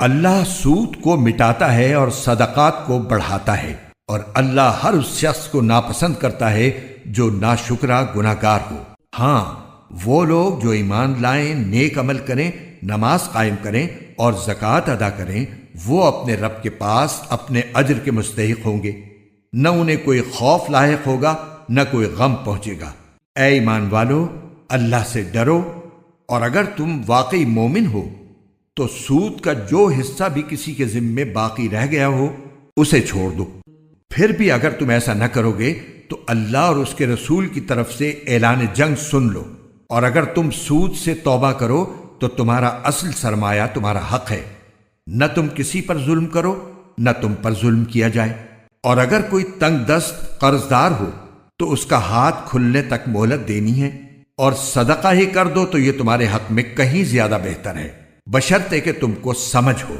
اللہ سود کو مٹاتا ہے اور صدقات کو بڑھاتا ہے، اور اللہ ہر اس شخص کو ناپسند کرتا ہے جو ناشکرا گناہگار ہو۔ ہاں، وہ لوگ جو ایمان لائیں، نیک عمل کریں، نماز قائم کریں اور زکوٰۃ ادا کریں، وہ اپنے رب کے پاس اپنے اجر کے مستحق ہوں گے، نہ انہیں کوئی خوف لاحق ہوگا نہ کوئی غم پہنچے گا۔ اے ایمان والو، اللہ سے ڈرو، اور اگر تم واقعی مومن ہو تو سود کا جو حصہ بھی کسی کے ذمے باقی رہ گیا ہو اسے چھوڑ دو۔ پھر بھی اگر تم ایسا نہ کرو گے تو اللہ اور اس کے رسول کی طرف سے اعلان جنگ سن لو، اور اگر تم سود سے توبہ کرو تو تمہارا اصل سرمایہ تمہارا حق ہے، نہ تم کسی پر ظلم کرو نہ تم پر ظلم کیا جائے۔ اور اگر کوئی تنگ دست قرض دار ہو تو اس کا ہاتھ کھلنے تک مہلت دینی ہے، اور صدقہ ہی کر دو تو یہ تمہارے حق میں کہیں زیادہ بہتر ہے، بشرطے کہ تم کو سمجھ ہو۔